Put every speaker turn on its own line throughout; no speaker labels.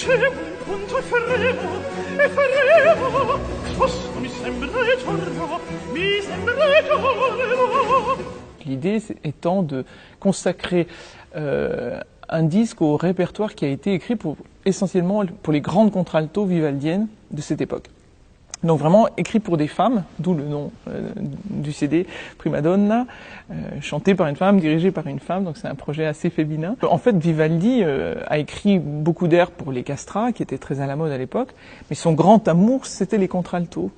Dicevo un punto e faremo, questo mi sembra giorno, mi sembra giorno.
L'idée étant de consacrer un disque au répertoire qui a été écrit essentiellement pour les grandes contraltos vivaldiennes de cette époque. Donc vraiment écrit pour des femmes, d'où le nom du CD, Prima Donna, chanté par une femme, dirigé par une femme, donc c'est un projet assez féminin. En fait, Vivaldi a écrit beaucoup d'airs pour les castrats, qui étaient très à la mode à l'époque, mais son grand amour, c'était les contraltos.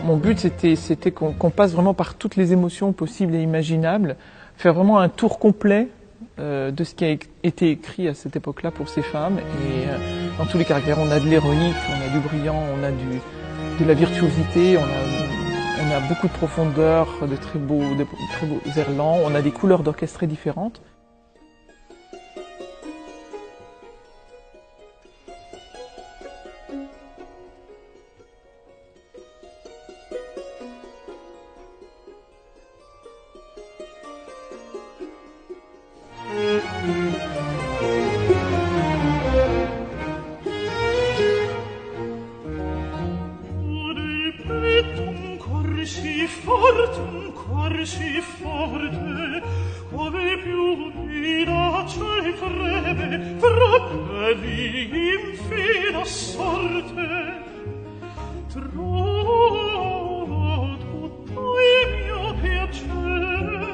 Mon but, c'était qu'on passe vraiment par toutes les émotions possibles et imaginables, faire vraiment un tour complet de ce qui a été écrit à cette époque-là pour ces femmes. Et dans tous les caractères, on a de l'héroïque, on a du brillant, on a de la virtuosité, on a beaucoup de profondeur, de très beaux airs lents, on a des couleurs d'orchestre très différentes.
Si forte, ove più virace crede, fratelli in fida sorte, trovo tutto il mio piacere.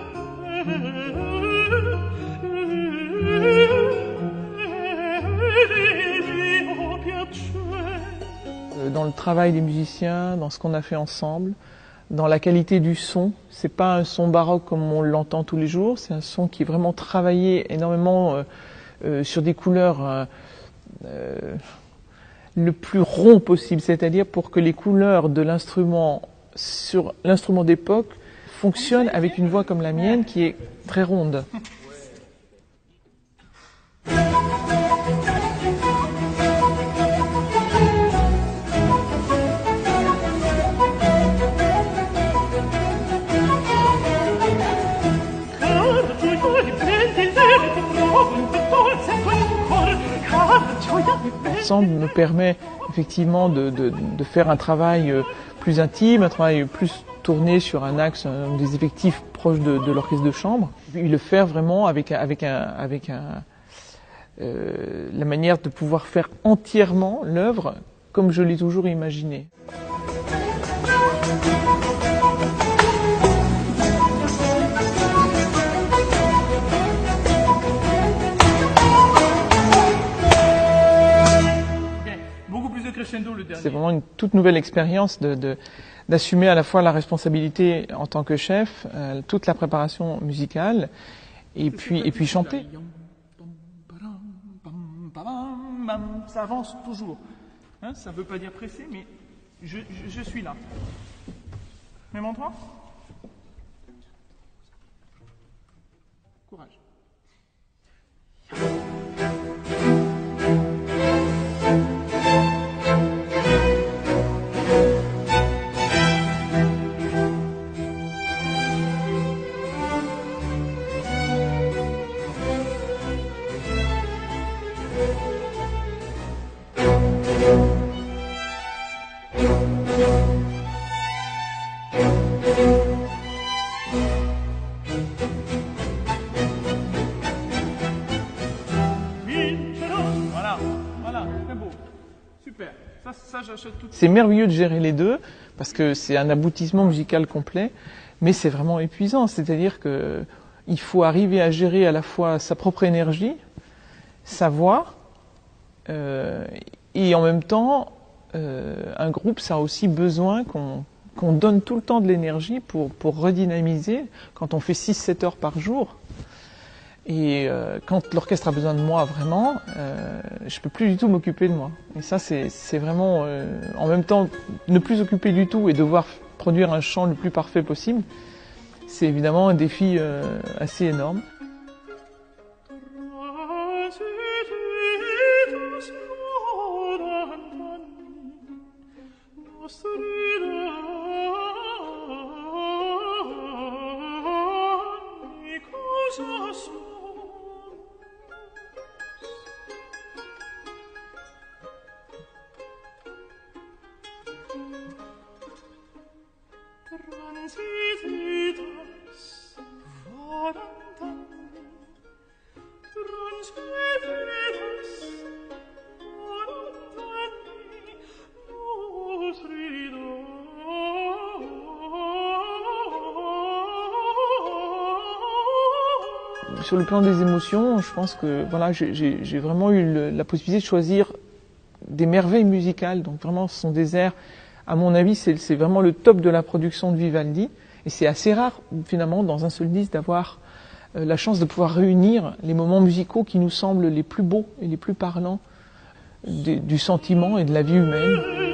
Dans le travail des musiciens, dans ce qu'on a fait ensemble, dans la qualité du son, c'est pas un son baroque comme on l'entend tous les jours, c'est un son qui est vraiment travaillé énormément sur des couleurs le plus rond possible, c'est-à-dire pour que les couleurs de l'instrument sur l'instrument d'époque fonctionnent avec une voix comme la mienne qui est très ronde. L'ensemble me permet effectivement de faire un travail plus intime, un travail plus tourné sur un axe des effectifs proches de l'orchestre de chambre, et le faire vraiment avec la manière de pouvoir faire entièrement l'œuvre comme je l'ai toujours imaginé. C'est vraiment une toute nouvelle expérience d'assumer à la fois la responsabilité en tant que chef, toute la préparation musicale, et puis chanter.
Ça avance toujours. Hein, ça ne veut pas dire pressé, mais je suis là. Même endroit. Courage. Ça j'achète tout de suite.
C'est merveilleux de gérer les deux, parce que c'est un aboutissement musical complet, mais c'est vraiment épuisant. C'est-à-dire que il faut arriver à gérer à la fois sa propre énergie, sa voix, et en même temps, un groupe, ça a aussi besoin qu'on donne tout le temps de l'énergie pour redynamiser quand on fait 6-7 heures par jour. Et quand l'orchestre a besoin de moi vraiment, je peux plus du tout m'occuper de moi. Et ça, c'est vraiment, en même temps, ne plus s'occuper du tout et devoir produire un chant le plus parfait possible, c'est évidemment un défi assez énorme. Sur le plan des émotions, je pense que voilà, j'ai vraiment eu la possibilité de choisir des merveilles musicales. Donc vraiment, ce sont des airs, à mon avis, c'est vraiment le top de la production de Vivaldi. Et c'est assez rare, finalement, dans un seul disque, d'avoir la chance de pouvoir réunir les moments musicaux qui nous semblent les plus beaux et les plus parlants du sentiment et de la vie humaine.